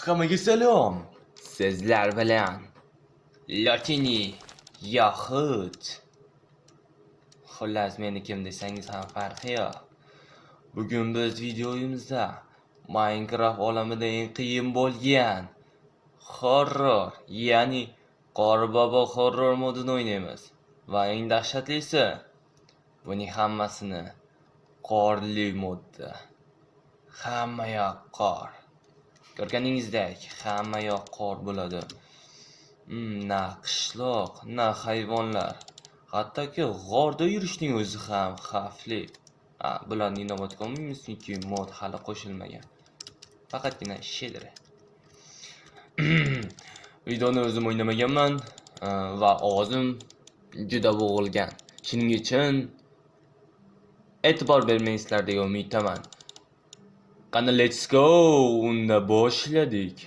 Hammaga salom. Sizlar bilan Latini Yahud. Xullas, meni kim desangiz ham farqi yo'q. Bugun biz videoyimizda Minecraft olamida eng qiyin bo'lgan horror, ya'ni Qorbobo horror modini o'ynaymiz. Va eng dahshatlisi, buning hammasini qorli modda. Hamma yoq qor. Ko'rganingizdek, hamma yoq qor bo'ladi. Na qishloq, na hayvonlar. Hattoki g'orda yurishning o'zi ham xavfli. Bularni inobatga olmaymizki, mod hali qo'shilmagan. Faqatgina shedri. Videoni o'zim o'ynamaganman va ovozim juda bo'g'ilgan. Shuning uchun e'tibor bermaysizlar degan umiddaman. Qani let's go, unda boshladik.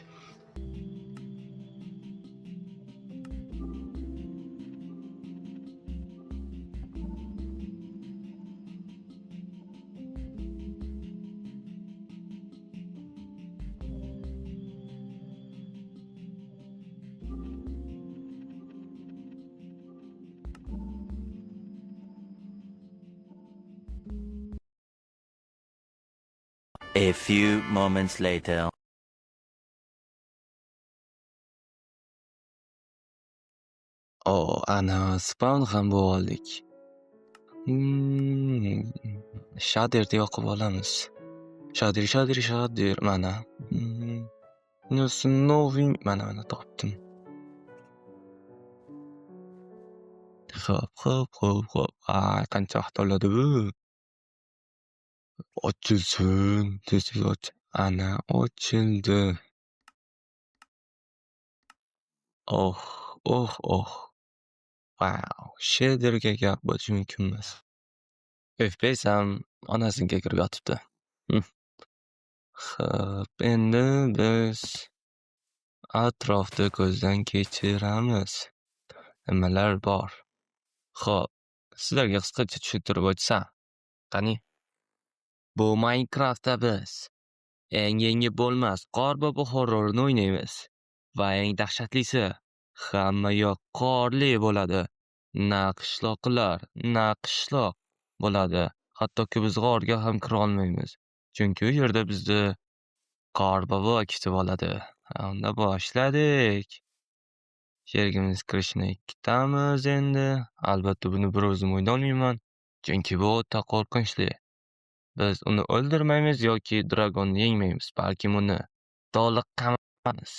A few moments later. Ana spawn ham bo'ldik. Shaderni yoqib olamiz. Shader, mana. Noving, mana topdim. Xo'p. Qancha vaqt oladi bu? Ochilsin, tezlik och. Ana, ochildi. Oh. Wow, shaderga gap bo'lishi mumkin emas. FPS ham onasiga kirib yotibdi. Xo'p, endi biz atrofda ko'zdan kechiramiz. Nimalar bor? Xo'p, sizlarga qisqacha tushuntirib o'tsam, qani? Bu Minecraftda biz yangi bo'lmas Qorbobo horrorini o'ynaymiz. Va eng dahshatlisi, hamma yoq qorli bo'ladi. Na qishloqlar, na qishloq bo'ladi. Hattoki biz g'orga ham kira olmaymiz. Chunki u yerda bizni Qorbobo kutib oladi. Unda boshladik. Sherigimiz kirishini kutamiz endi. Albatta buni bir o'zim o'ynolmayman. Chunki bu o'ta qo'rqinchli. Biz uni o'ldirmaymiz yoki dragonni yengmaymiz, balki uni to'liq qamaymiz.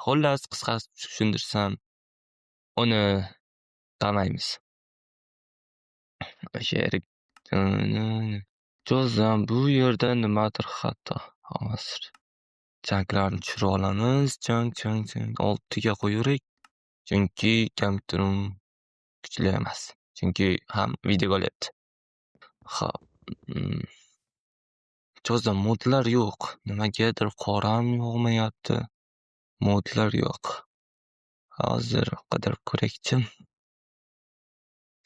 Xullas, qisqasi tushuntirsam, uni qamaymiz. Sherik cho'zam, bu yerda nimadir xato. Hozir changlarni tushirib olamiz. Chang. Oltiga qo'yurik. Chunki kompyuterim kuchli emas. Chunki ham video olyapti. Xo'p. Cho'zam, modlar yo'q. Nimagadir qoram yog'mayapti. Modlar yo'q. Hozir qidirib ko'rakchi.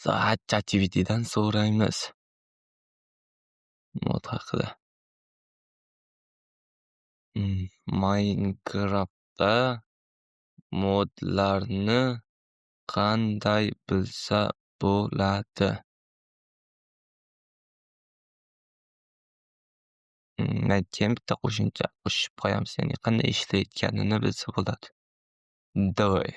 Soat ChatGPTdan so'raymiz. Mod haqida. Minecraftda modlarni qanday bilsa bo'ladi? Keyin bitta qo'shimcha qo'shib qo'yamiz, ya'ni qanday ishlayotganini bilsa bo'ladi. Davay.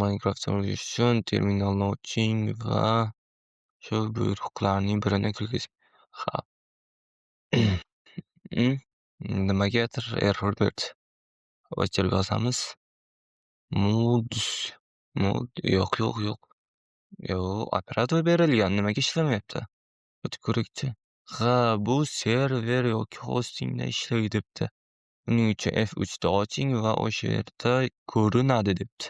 Minecraftda o'rganish uchun terminalni oching va shu buyruqlarning birini kirgizing. Xo'p. Nimagadir error berdi. O'chirib yozamiz. Mod yo'q. Operator berilgan, nimaga ishlamayapti? O'tib ko'rikchi. Bu server yoki hostingda ishlaydi debdi. Uning uchun F3 oching va o'sha yerda ko'rinadi debdi.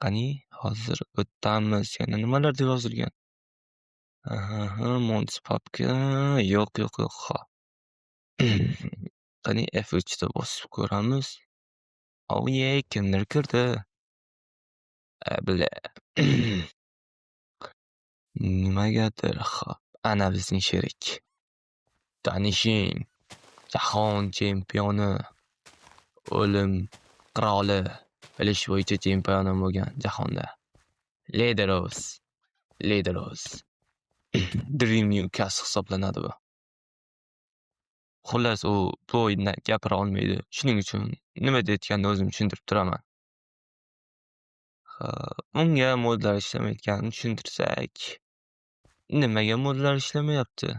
Qani, hozir o'tamiz. Yana nimalar deb yozilgan? Mods papka yo'q. Qani F3 da bosib ko'ramiz. Kimdir kirdi? Bila. Nimagadir. Xo'p, ana bizning sherik. Tanishing, jahon chempioni, o'lim qiroli, bilish bo'yicha chempionim bo'lgan jahonda. Lederos. Dream Newcastle hisoblanadi bu. Xullas, u bu o'yinda gapira olmaydi. Shuning uchun nima deyotganini o'zim tushuntirib turaman. Unga modlar ishlamayotganini tushuntirsak, nimaga modlar ishlamayapti?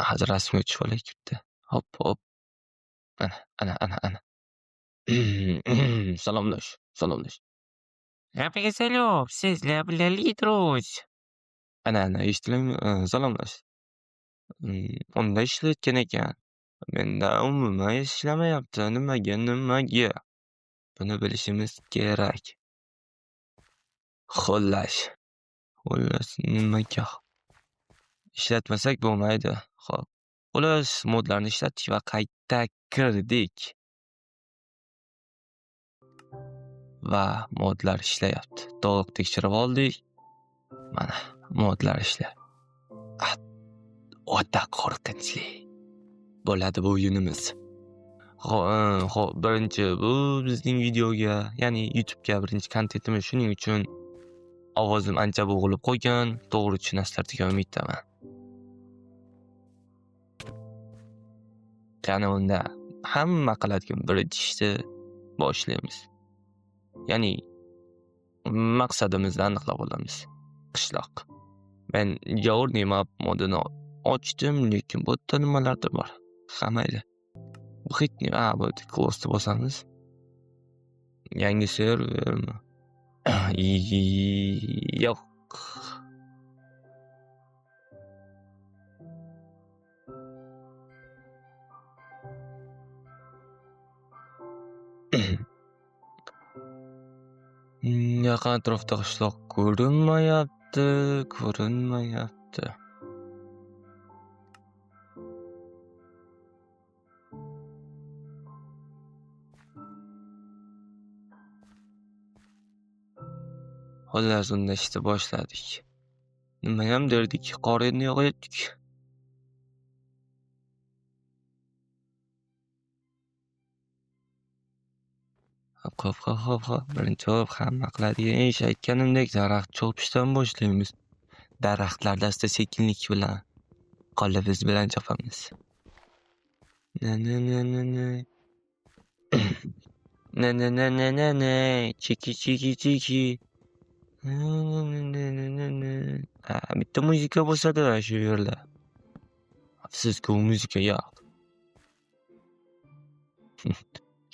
Hozir rasmga tushib olaylik bitta. Hop. Ana. Salomlash. Gapiga salom, sizlar bilan Lidrus. Ana, eshitiladimi? Salomlash. Unda ishlayotgan ekan. Menda umuman ishlamayapti. Nimaga? Buni bilishimiz kerak. Xullas, nimaga? Ishlatmasak bo'lmaydi. Xo'p. Xullas, modlarni ishlatdik va qayta kirdik. Va modlar ishlayapti. To'liq tekshirib oldik. Mana, modlar ishlayapti. O'ta qo'rqinchli bo'ladi bu o'yinimiz. Xo'p, birinchi bu bizning videoga, ya'ni YouTube'ga birinchi kontentimiz, shuning uchun ovozim ancha bo'g'ilib qo'ygan. To'g'ri tushunasizlar degan umiddaman. Qani unda hamma qiladigan birinchi ishni boshlaymiz. Ya'ni maqsadimizni aniqlab olamiz. Qishloq. Men Journey Map modini ochdim, lekin bu yerda nimalardir bor. Mayli. Bu hech nima, bu close bosamiz. Yangi servermi? Yo'q. Yaqin atrofda qishloq ko'rinmayapti. Xullas, unda ishni boshladik. Nimayam derdik, qor endi yog'ayotdik. Hop. Birinchi hamma qiladigan ish, aytganimdek, daraxt chopishdan boshlaymiz. Daraxtlar dasta sekinlik bilan qo'limiz bilan chopamiz. Chiki. Bitta muzika bo'lsa-da shu yerda. Afsuski, muzika yo'q.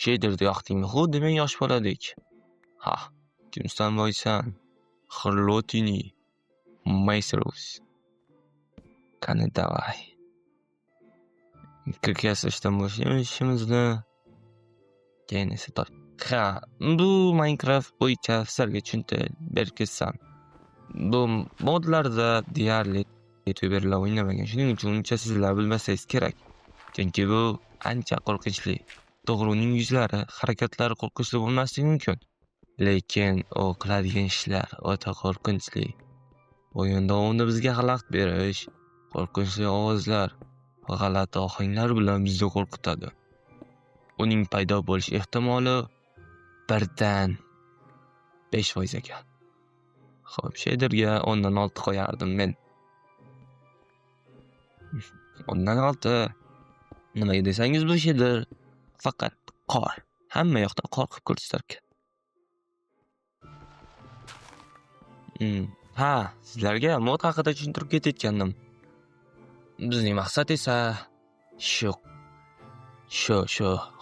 Shaderda yoqdingmi? Xuddi men yosh boladek. Kimsan boysan? Xirlotini. Maestros. Qani davay. Kirkasishdan boshlaymiz ishimizni. Keyin esa bu Minecraft bo'yicha sizlarga tushuntirib berib ketsam. Bu modlarda deyarli youtuberlar o'ynamagan. Shuning uchun uncha sizlar bilmasangiz kerak. Chunki bu ancha qo'rqinchli. To'g'ri, uning yuzlari, harakatlari qo'rqinchli bo'lmasligi mumkin. Lekin u qiladigan ishlar o'ta qo'rqinchli. O'yin davomida bizga xalaqit berish, qo'rqinchli ovozlar va g'alati ohanglar bilan bizni qo'rqitadi. Uning paydo bo'lish ehtimoli 1dan 5% ekan. Xo'p, shaderga 10 dan 6 qo'yardim men. 10 dan 6. Nimaga desangiz, bu shader faqat qor. Hamma yoqda qor qilib ko'rsatar ekan. Sizlarga mod haqida tushuntirib ketayotgandim. Bizning maqsad esa shu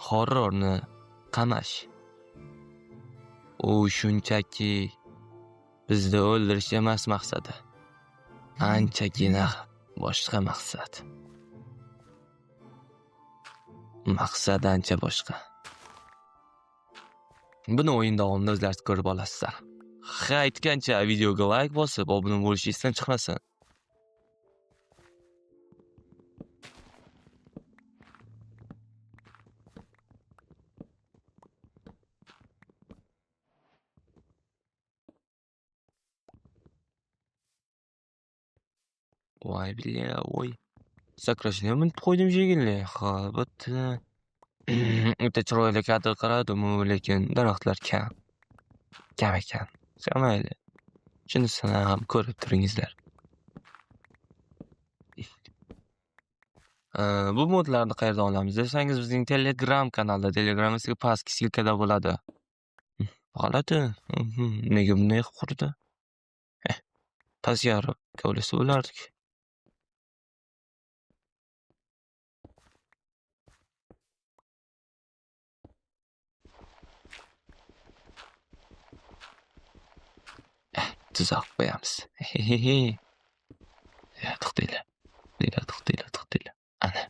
horrorni qamash. U shunchaki bizni o'ldirish emas maqsadi. Anchagina boshqa maqsad. Maqsad ancha boshqa. Buni o'yin davomida o'zlaringiz ko'rib olasizlar. Aytgancha videoga like bosib, obuna bo'lishingizdan chiqmasin. Voy billa, voy. Sakrashni ham unutib qo'ydim shekilli. Ha, bitta. Bitta chiroyli kadr qaradimu, lekin daraxtlar kam. Kam ekan. Mayli. Shunisini ham ko'rib turingizlar. Bu modlarni qayerdan olamiz desangiz, bizning Telegram kanalda, Telegramimizga pastki silkada bo'ladi. G'alati. Nega bunday qilib qurdi? Pasiyaro kavlasa bo'lardik. Tuzoq qo'yamiz. To'xtanglar. To'xtanglar. Ana.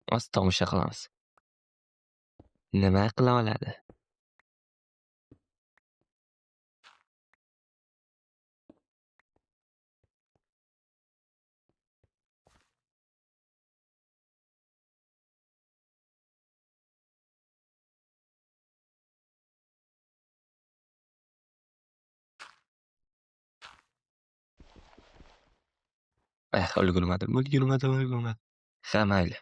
Hozir tomosha qilamiz. Nima qila oladi? Ulgurmadim. Ha, mayli.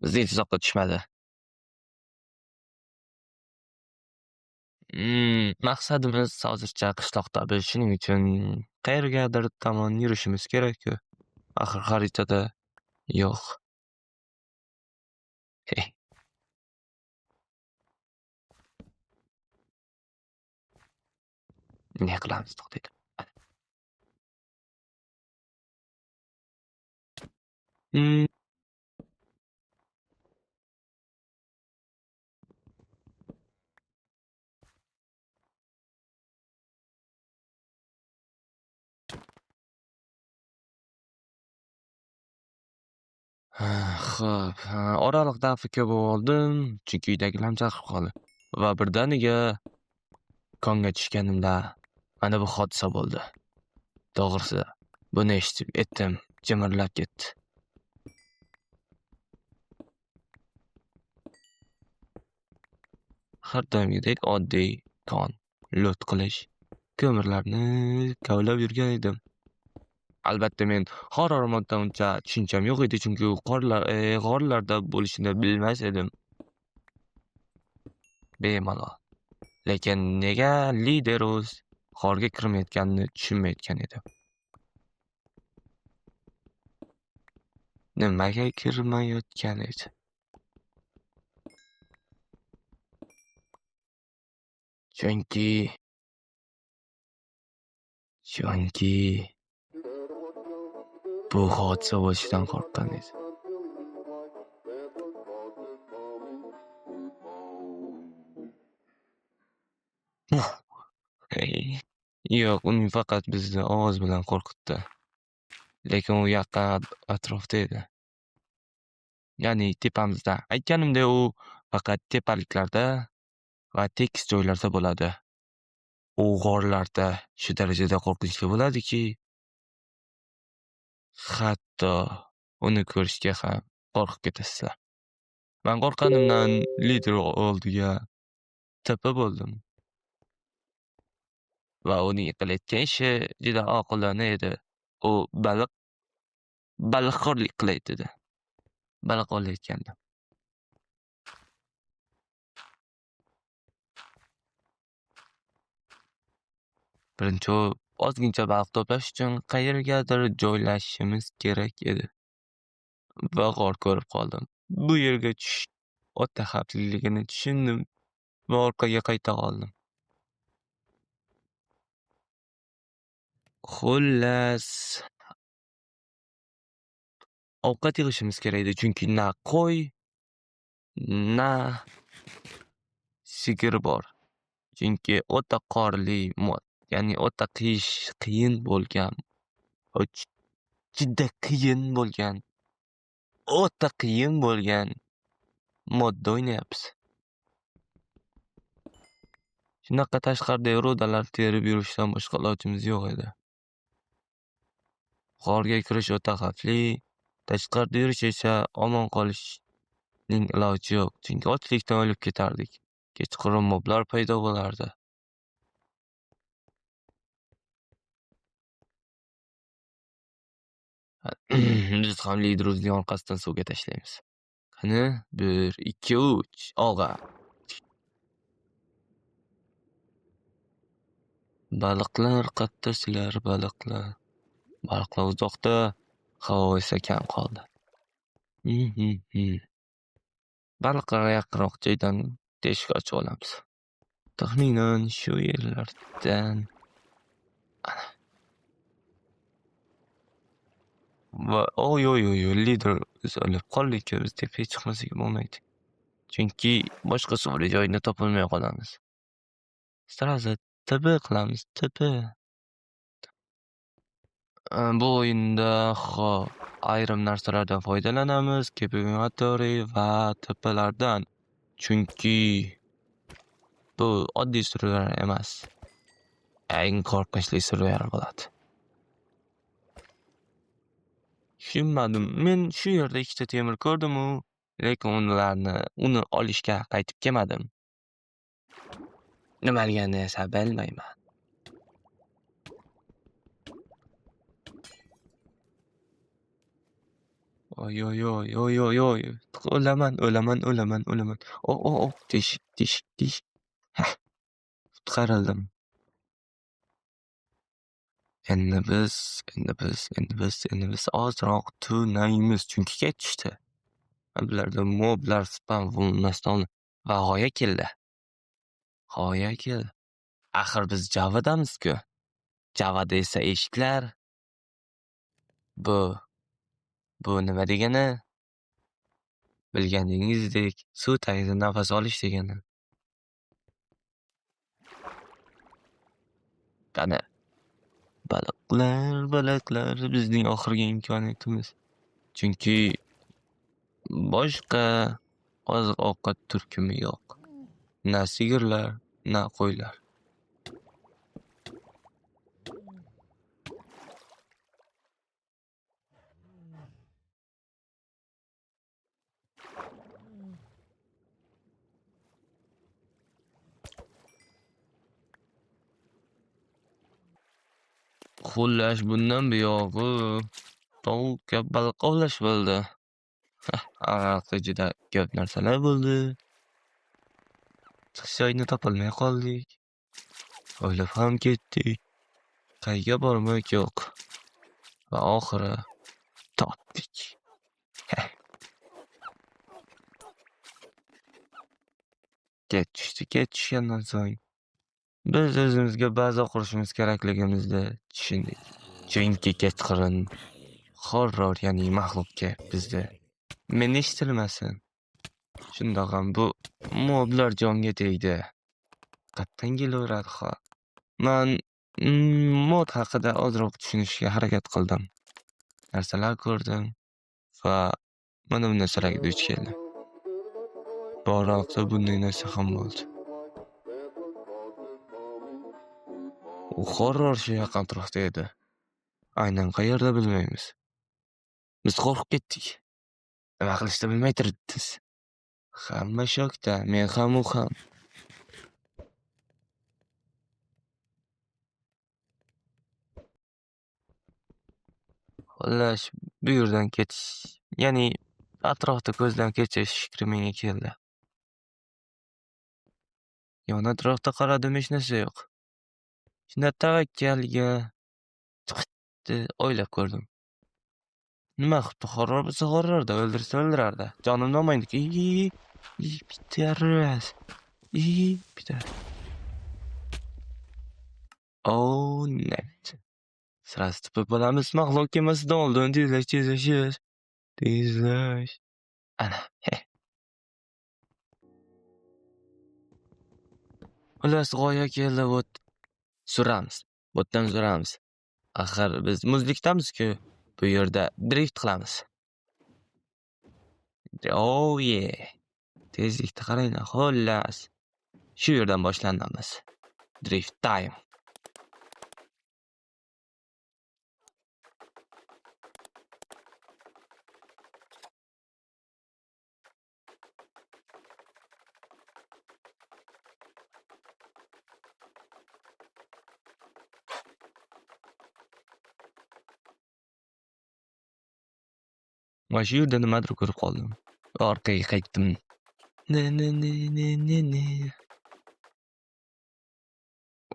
Bizning tuzoqqa tushmadi. Maqsadimiz hozircha qishloqda biz, shuning uchun qayergadir tomon yurishimiz kerak-ku. Axir xaritada yo'q. Ne qilamiz, to'xtaydi. Xo'p, oraliqda AFK bo'ldim, chunki uydagilar chaqirib qoldi. Va birdaniga konga tushganimda mana bu hodisa bo'ldi. To'g'risi, buni eshitib etim jimirlab ketdi. Har doimgidek oddiy kon, loot qilish, ko'mirlarni kavlab yurgan edim. Albatta men horror moddan uncha tushuncham yo'q edi, chunki g'orlarda bo'lishini bilmas edim. Bemalol. Lekin nega Liderus g'orga kirmayotganini tushunmayotgan edim. Nimaga kirmayotgan edi? Chunki bu hodisa bo'lishidan qo'rqqan edi. Yo'q, uning faqat bizni ovoz bilan qo'rqitdi. Lekin u yaqin atrofda edi. Ya'ni tepamizda. Aytganimdek, u faqat tepaliklarda va tekis joylarda bo'ladi. U g'orlarda shu darajada qo'rqinchli bo'ladiki, hatto uni ko'rishga ham qo'rqib ketasizlar. Men qo'rqqanimdan lider oldiga tepa bo'ldim. Va uning qilayotgan ishi juda oqilona edi. U baliqxo'rlik qilaydi dedi. Baliq olayotganda. Birinchi ozgincha baliq to'plash uchun qayergadir joylashishimiz kerak edi. Va g'or ko'rib qoldim. Bu yerga tushish o'ta xavfliligini tushundim va orqaga qayta qoldim. Xullas, ovqat yig'ishimiz kerak edi, chunki na qo'y, na sigir bor. Chunki o'ta qorli mod, ya'ni o'ta qiyin bo'lgan, juda qiyin bo'lgan modda o'ynayapmiz. Shunaqa tashqarida rudalar terib yurishdan boshqa ilojimiz yo'q edi. G'orga kirish o'ta xavfli, tashqarida yurish esa omon qolishning iloji yo'q, chunki ochlikdan o'lib ketardik. Kechqurun moblar paydo bo'lardi. Biz ham liderimizning orqasidan suvga tashlaymiz. Qani, 1, 2, 3, olg'a. Baliqlar qattasilar, baliqlar. Baliqlar uzoqda, havo esa kam qoldi. Baliqlarga yaqinroq joydan teshik ochib olamiz. Taxminan shu yerlardan. Va oy, lider biz o'lib qoldik, biz tepaga chiqmasak bo'lmaydi. Chunki boshqa suvli joyni topolmay qolamiz. Sразу tepa qilamiz, tepa. Bu o'yinda ayrim narsalardan foydalanamiz, kombinatoriy va tepalardan. Chunki bu oddiy survival emas. Eng qo'rqinchli survival bo'ladi. Tushunmadim. Men shu yerda ikkita temir ko'rdim-u, lekin uni olishga qaytib kelmadim. Nimaligini esa bilmayman. Oy. O'laman. Teshik. Heh, qutqarildim. Endi biz ozroq tunaymiz, chunki kech tushdi. Bularda moblar spam bo'lmasdan va g'oya keldi. Axir biz Javadamiz-ku. Javada esa eshiklar. Bu nima degani? Bilganingizdek, suv tagida nafas olish degani. Qani, baliqlar bizning oxirgi imkoniyatimiz. Chunki boshqa oziq-ovqat turkumi yo'q. Na sigirlar, na qo'ylar. Xullas, bundan buyog'i tovuqqa baliq ovlash bo'ldi. Araqda juda ko'p narsalar bo'ldi. Chiqish joyini topolmay qoldik. O'ylab ham ketdik. Qayga bormak yo'q. Va oxiri topdik. Kech tushgandan so'ng biz o'zimizga baza qurishimiz kerakligimizni tushundik. Chunki kechqurun horror, ya'ni maxluqqa bizda meni eshitilmasin. Shundoq ham bu moblar jonga tegdi. Qatdan kelaveradi. Men mod haqida ozroq tushunishga harakat qildim. Narsalar ko'rdim va mana bu narsalarga duch keldim. Bu oraliqda bunday narsa ham bo'ldi. U horror shu yaqin atrofda edi. Aynan qayerda bilmaymiz. Biz qo'rqib ketdik. Nima qilishni bilmay turibmiz. Hamma shokda, men ham u ham. Xullas, bu yerdan ketish, ya'ni atrofda ko'zdan kechirish fikri menga keldi. Yon atrofda qaradim, hech narsa yo'q. Shunda tavakkalga chiqdi, o'ylab ko'rdim. Nima qilibdi? Horror bo'lsa horrorda, o'ldirsa o'ldirardi. Jonimni olmaydi. Bitta. Oh, net. Sразу tepib bo'lamiz. Maxluq kemasidan oldin tezlash. Ana. Xullas, g'oya keldi, Botdan suramiz. Axir biz muzlikdamiz-ku. Bu yerda drift qilamiz. Oh yeah. Tezlikni qaranglar, xullas. Shu yerdan boshlanamiz. Drift time. Va shu yerda nimadir ko'rib qoldim. Orqaga qaytdim. Ne.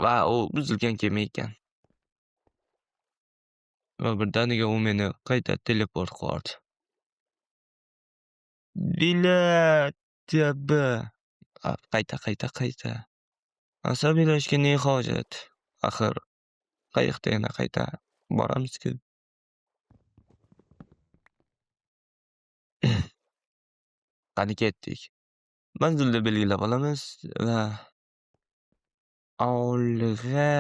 Va u buzilgan kema ekan. Va birdaniga u meni qayta teleport qildi. Bilet tabi. Qayta. Asabiylashga ne hojat? Axir qayiqda yana qayta boramiz-ku. Qani ketdik. Manzilni belgilab olamiz va olg'a.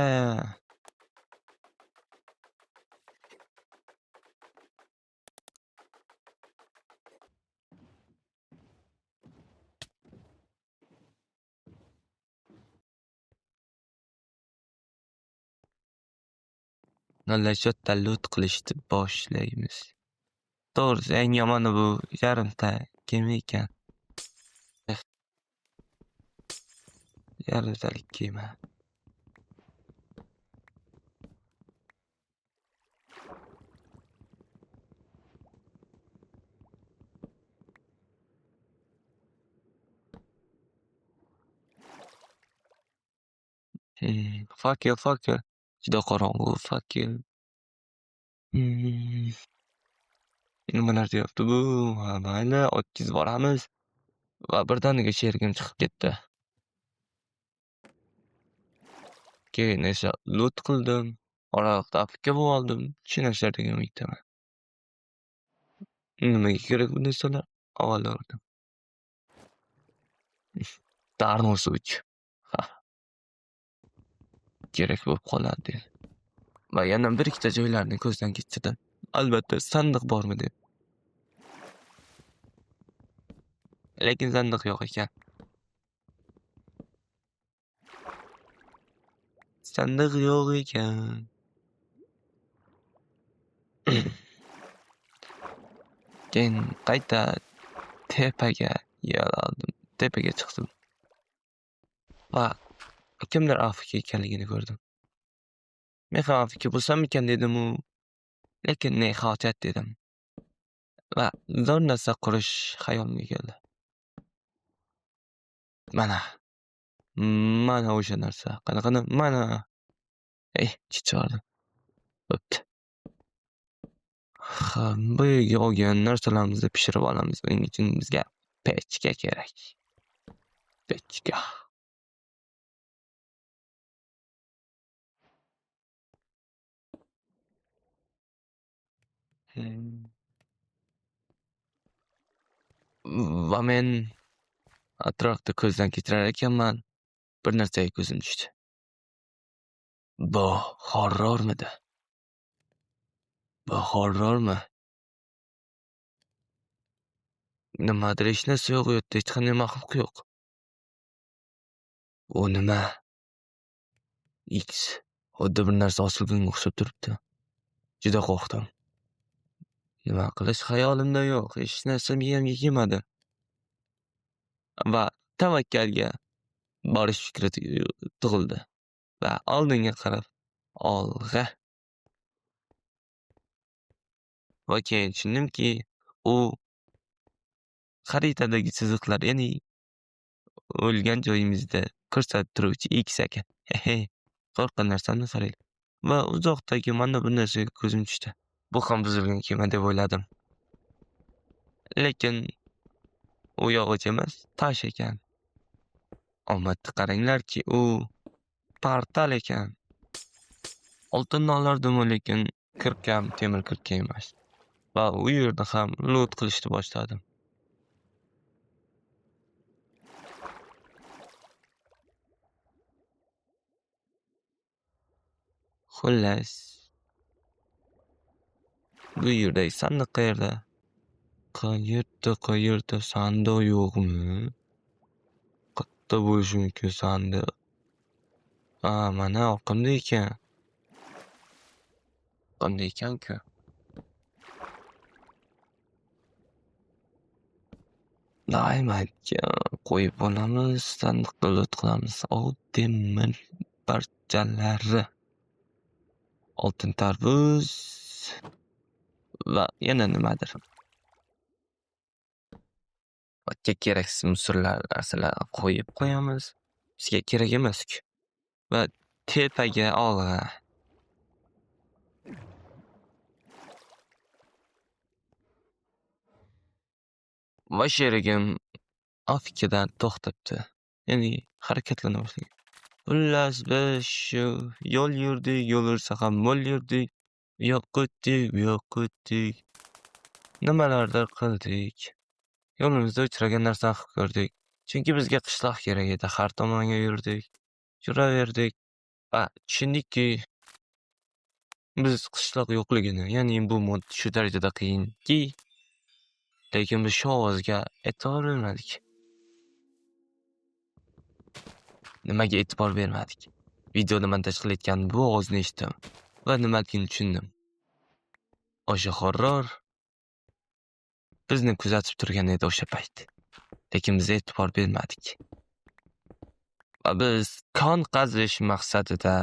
Nollashotta loot qilishni boshlaymiz. To'g'risi, eng yomoni bu yarimta kema ekan. Yarimtalik kema. Fakir. Juda qorong'u fakir. Nimalar deyapti bu? Ha, mayli, o'tkazib boramiz. Va birdaniga sherigim chiqib ketdi. Keyin esa loot qildim. Oraliqda Afrika bo'lib oldim. Shu narsalarga umiddaman. Nimaga kerak bu narsalar? Avval o'rdim. Darnos uch. Kerak bo'lib qoladi. Va yana bir ikkita joylarni ko'zdan kechirdim. Albatta, sandiq bormi deb. Lekin sandiq yo'q ekan. Sandiq yo'q ekan. Keyin qayta tepaga yo'l tepaga chiqdim. Va kimdir Afrika ekanligini ko'rdim. Men ham Afrika bo'lsam ekan dedim u. Lekin ne hojat dedim. Va zo'r narsa qurish xayolimga keldi. Mana o'sha narsa. Qanaqani? Mana. Chichordi. Bo'pti. Bu yerga olgan narsalarimizni pishirib olamiz. Buning uchun bizga pechka kerak. Pechka. Va men atrofda ko'zdan kechirar ekanman. Bir narsaga ko'zim tushdi. Bu horrormidi? Bu horrormi? Nimadir hech narsa yo'q, u yerda hech qanday maxluq yo'q. U nima? X. Xuddi bir narsa osilganga o'xshab turibdi. Juda qo'rqdim. Nima qilish xayolimda yo'q. Hech narsa miyamga kelmadi. Va tavakkalga borish fikri tug'ildi. Va oldinga qarab olg'a. Va keyin tushundimki, u xaritadagi chiziqlar, ya'ni o'lgan joyimizda ko'rsatib turuvchi X ekan. Qo'rqqan narsamni qarang. Va uzoqdagi mana bu narsaga ko'zim tushdi. Bu ham buzilgan kema deb o'yladim. Lekin u yog'och emas, tosh ekan. Omadni qaranglarki, u portal ekan. Oltinni olardim, lekin kirkam temir kirka emas. Va u yerda ham loot qilishni boshladim. Xullas, bu yerda sandiq qayerda? Qayerda sandiq yo'qmi? Qayerda bo'lishi mumkin sandiq? Mana orqamda ekan. Qanday ekan-ku? Mayli, qo'yib olamiz, sandiqqa loot qilamiz. Temir parchalari, oltin tarvuz va yana nimadir. Otga keraksiz musorlar, narsalarni qo'yib qo'yamiz. Bizga kerak emas-ku. Va tepaga olg'a. Va sherigim Afrikadan to'xtabdi. Ya'ni harakatlana boshlagan. Xullas biz shu yo'l yurdik, yo'l yursa ham mo'l yurdik. U yoqqa o'tdik, bu yoqqa o'tdik. Nimalardir qildik. Yo'limizda uchragan narsani qilib ko'rdik. Chunki bizga qishloq kerak edi. Har tomonga yurdik. Yuraverdik. Va tushundikki, biz qishloq yo'qligini, ya'ni bu mod shu darajada qiyinki, lekin biz shu ovozga e'tibor bermadik. Nimaga e'tibor bermadik? Videoni montaj qilayotgan bu ovozni eshitdim va nimaligini tushundim. O'sha horror bizni kuzatib turgan edi o'sha payt. Lekin biz e'tibor bermadik. Va biz kon qazish maqsadida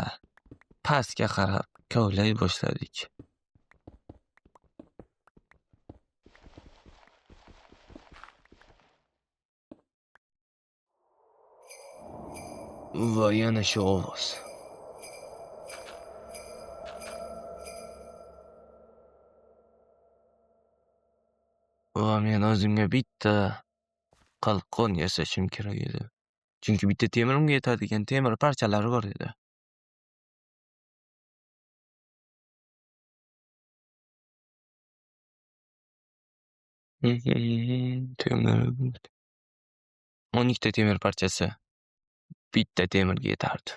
pastga qarab kovlay boshladik. Va yana shu ovoz. Va men o'zimga bitta qalqon yasashim kerak edi. Chunki bitta temirimga yetadigan temir parchalari bor edi. Temir. 12 ta temir parchasi bitta temirga yetardi.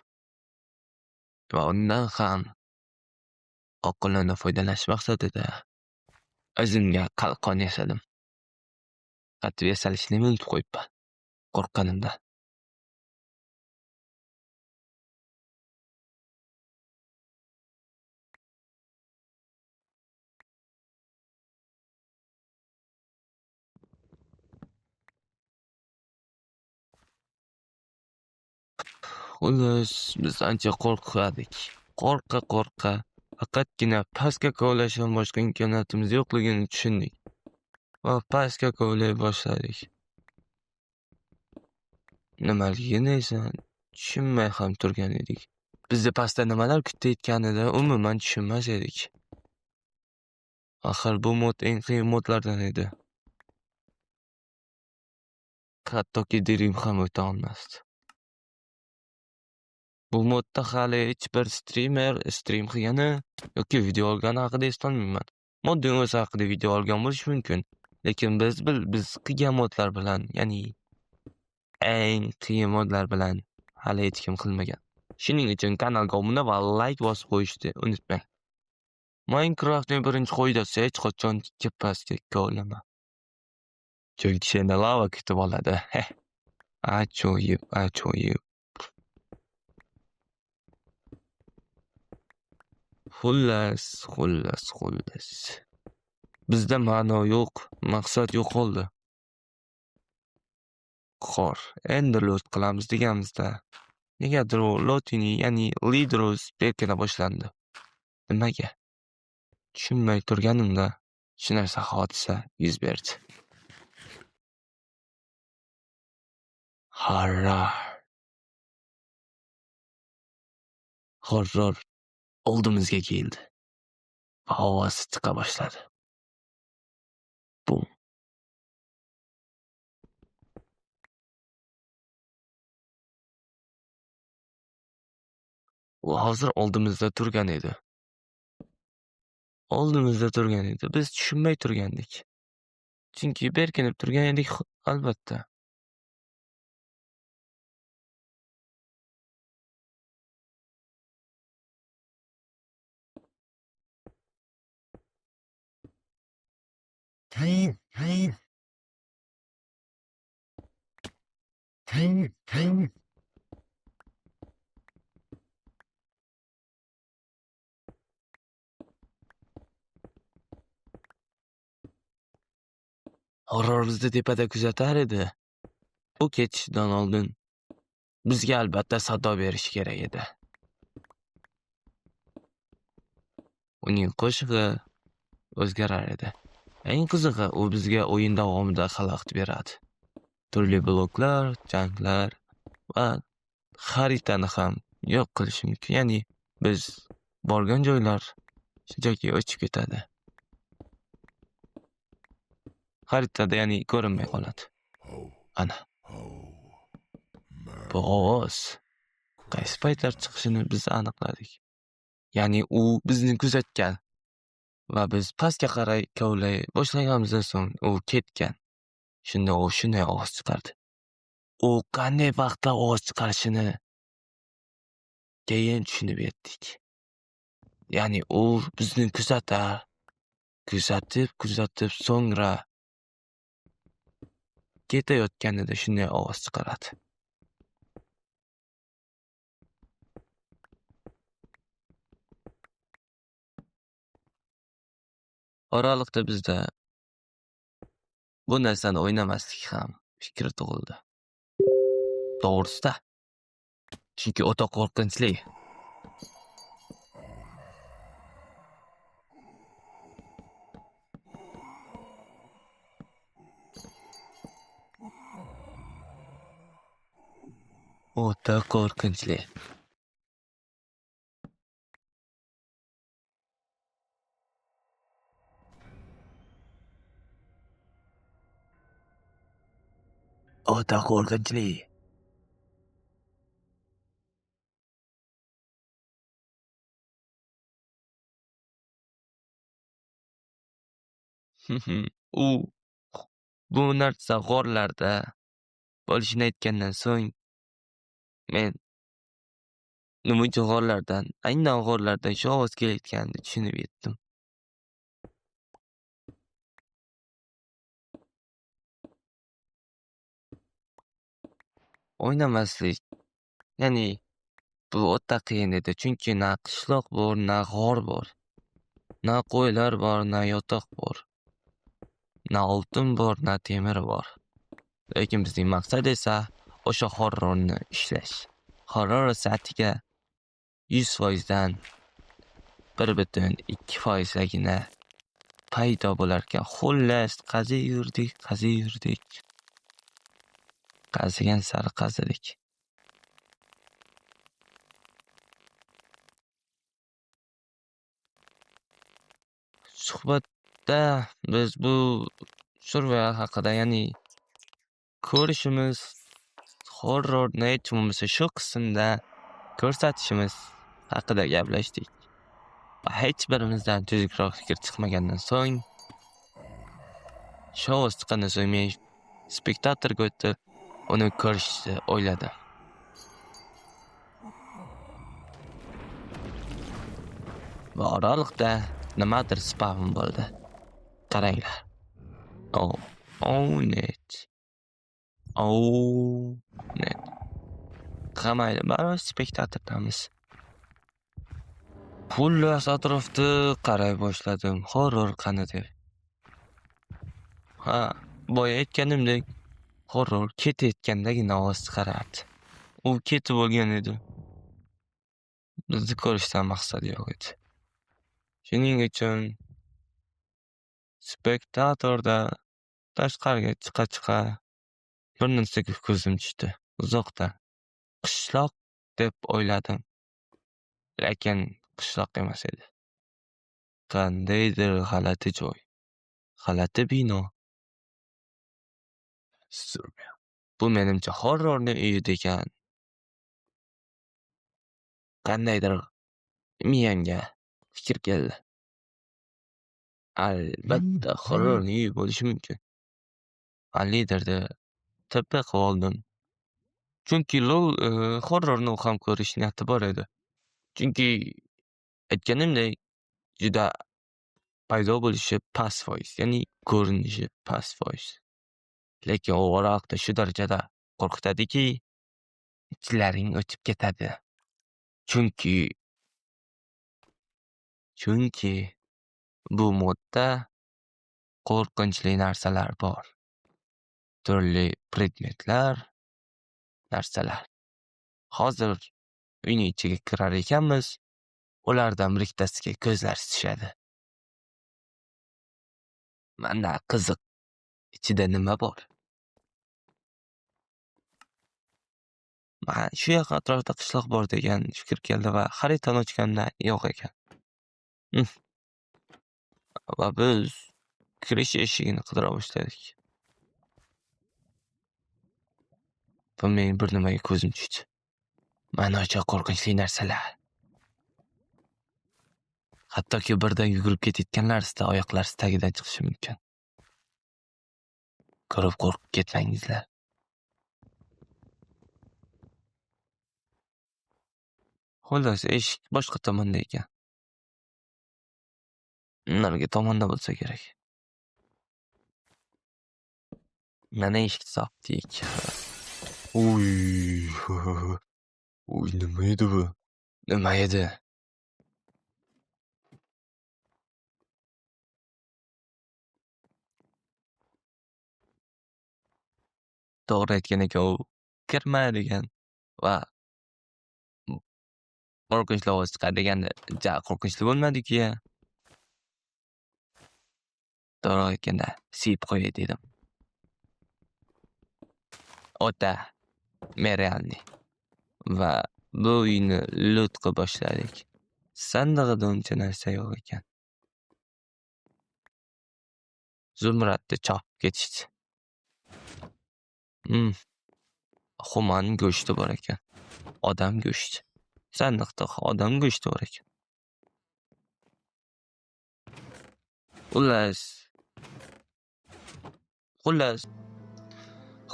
Va undan ham oqilona foydalanish maqsadida o'zimga qalqon yasadim. Qattiq yasalishni unutib qo'yibman. Qo'rqqanimdan. Xullas, biz ancha qo'rqadik. Qo'rqa faqatgina pastga kovlashdan boshqa imkoniyatimiz yo'qligini tushundik. Va pastga kovlay boshladik. Nimaligini esa tushunmay ham turgan edik. Bizni pastda nimalar kutayotganida umuman tushunmas edik. Axir bu mod eng qiyin modlardan edi. Hattoki Dream ham o'ta olmasdi. Bu modda hali hech bir stream qilgani yoki video olgani haqida eslolmayman. Modning o'zi haqida video olgan bo'lish mumkin, lekin biz qilgan modlar bilan, ya'ni eng qiyin modlar bilan hali hech kim qilmagan. Shuning uchun kanalga obuna va like bosib qo'yishni unutmang. Minecraftning birinchi qoidasi hech qachon pastga kovlama. Chunki seni lava kutib oladi. Ajoyib. Xullas. Bizda ma'no yo'q, maqsad yo'qoldi. Xor, endi load qilamiz deganimizda, negadir u loading, ya'ni leaders berkina boshlandi. Nimaga? Tushunmay turganimda shu narsa hodisa yuz berdi. Horror oldimizga keldi. Va ovozi chiqa boshladi. Bum. U hozir oldimizda turgan edi. Biz tushunmay turgandik. Chunki berkinib turgan edik, albatta. Horror bizni tepada kuzatar edi. U ketishidan oldin bizga albatta sado berish kerak edi. Uning qo'shig'i o'zgarar edi. Eng qizig'i, u bizga o'yin davomida xalaqit beradi. turli bloklar, janglar va xaritani ham yo'q qilishi mumkin. Ya'ni biz borgan joylar shunchaki o'chib ketadi. Xaritada ya'ni ko'rinmay qoladi. Ana. Bu ovoz qaysi paytlar chiqishini biz aniqladik. Ya'ni u bizni kuzatgan va biz pastga qaray kovlay boshlaganimizdan so'ng u ketgan. Shunda u shunday ovoz chiqardi. U qanday vaqtda ovoz chiqarishini keyin tushunib yetdik. Ya'ni u bizni kuzatib so'ngra ketayotganida shunday ovoz chiqaradi. Oraliqda bizda bu narsani o'ynamaslik ham fikri tug'ildi. To'g'risida. Chunki o'ta qo'rqinchli. O'ta qo'rqinchli. O'ta qo'rqinchli. U bu narsa g'orlarda bo'lishini aytgandan so'ng men nima uchun aynan g'orlardan shu ovoz kelayotganini tushunib yetdim. O'ynamaslik, ya'ni bu o'ta qiyin edi, chunki na qishloq bor, na g'or bor. Na qo'ylar bor, na yotoq bor. Na oltin bor, na temir bor. Lekin bizning maqsad esa o'sha horrorni ishlash. Horror soatiga 100% dan 1.2%gina paydo bo'larkan. Xullas, qaziyurdik. Qazigan sari qazidik. Suhbatda biz bu survival haqida, ya'ni ko'rishimiz, horrorni hech bo'lmasa shu qismda ko'rsatishimiz haqida gaplashdik. Hech birimizdan tuzukroq fikr chiqmagandan so'ng, shu ovoz chiqqandan so'ng men spektatorga o'tib, uni ko'rishni o'yladim. Va oraliqda nimadir spavn bo'ldi. Qaranglar. net. Qamaydi, baribir spektatordamiz. Xullas atrofda qaray boshladim. Horror qani deb. Boya aytganimdek, horror ketayotgandagina ovoz chiqarardi. U ketib bo'lgan edi. Bizni ko'rishdan maqsad yo'q edi. Shuning uchun spektatorda tashqariga chiqa bir narsaga ko'zim tushdi. Uzoqdan qishloq deb o'yladim. Lekin qishloq emas edi. Qandaydir g'alati joy. G'alati bino. Bu menimcha horrorning uyi degan. Qandaydir miyamga fikr keldi. Albatta horrorning uyi bo'lishi mumkin. Liderda tipiq oldim. Chunki horrorni ham ko'rish niyati bor edi. Chunki aytganimdek juda paydo bo'lishi past foiz, ya'ni ko'rinishi past foiz. Lekin u oraliqda shu darajada qo'rqitadiki, ichlaring o'tib ketadi. Chunki bu modda qo'rqinchli narsalar bor. Turli predmetlar, narsalar. Hozir uyning ichiga kirar ekanmiz, ulardan bittasiga ko'zlar tushadi. Mana qiziq, ichida nima bor? mana shu yaqin atrofda qishloq bor degan fikr keldi va xaritani ochganda yo'q ekan. Va biz kirish eshigini qidira boshladik. Va men bir nimaga ko'zim tushdi. Manacha qo'rqinchli narsalar. Hattoki birdan yugurib ketayotganlarisida oyoqlari tagidan chiqishi mumkin. Ko'rib qo'rqib ketmangizlar. Xullas, eshik boshqa tomonda ekan. Narigi tomonda bo'lsa kerak. Mana eshikni topdik. Uy. Uy, nima edi bu? Nima edi? To'g'ri aytgan ekan u. Kirma degan va qo'rqinchli ovoz chiqadi deganda, ja qo'rqinchli bo'lmadi-ku ya. To'g'ri aytganda, siyib qo'yay dedim. O'ta merealniy. Va bu uyni lut qilib boshladik. Sandig'ida uncha narsa yo'q ekan. Zumradni chopib ketishdi. Xuman go'shti bor ekan. Odam go'shti. Sandiqda odam go'shti bor ekan. Xullas.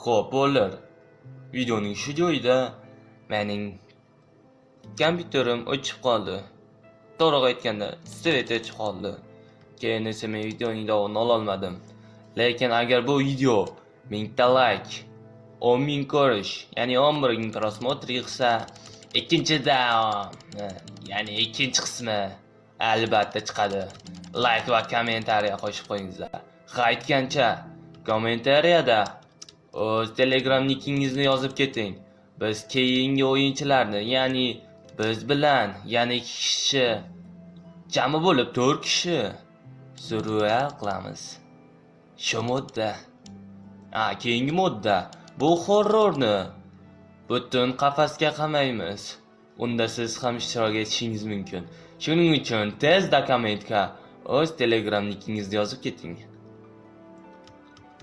Xo'p, bo'lar. Videoning shu joyida mening kompyuterim o'chib qoldi. To'g'ri aytganda, svet o'chib qoldi. Keyin esa men videoning davomini ola olmadim. Lekin agar bu video 1000 ta like, 10.000 ko'rish, ya'ni 11.000 prosmotr yig'sa, ikkinchida, ya'ni ikkinchi qismi albatta chiqadi. Like va kommentariya qo'shib qo'yingizlar. Aytgancha, kommentariyada o'z Telegram nickingizni yozib keting. Biz keyingi o'yinchilarni, ya'ni biz bilan yana 2 kishi, jami bo'lib 4 kishi survival qilamiz. Shu modda. Keyingi modda bu horrorni butun qafasga qamaymiz. Unda siz ham ishtirok etishingiz mumkin. Shuning uchun tezda kommentga o'z Telegram nickingizni yozib keting.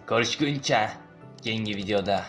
Ko'rishguncha keyingi videoda.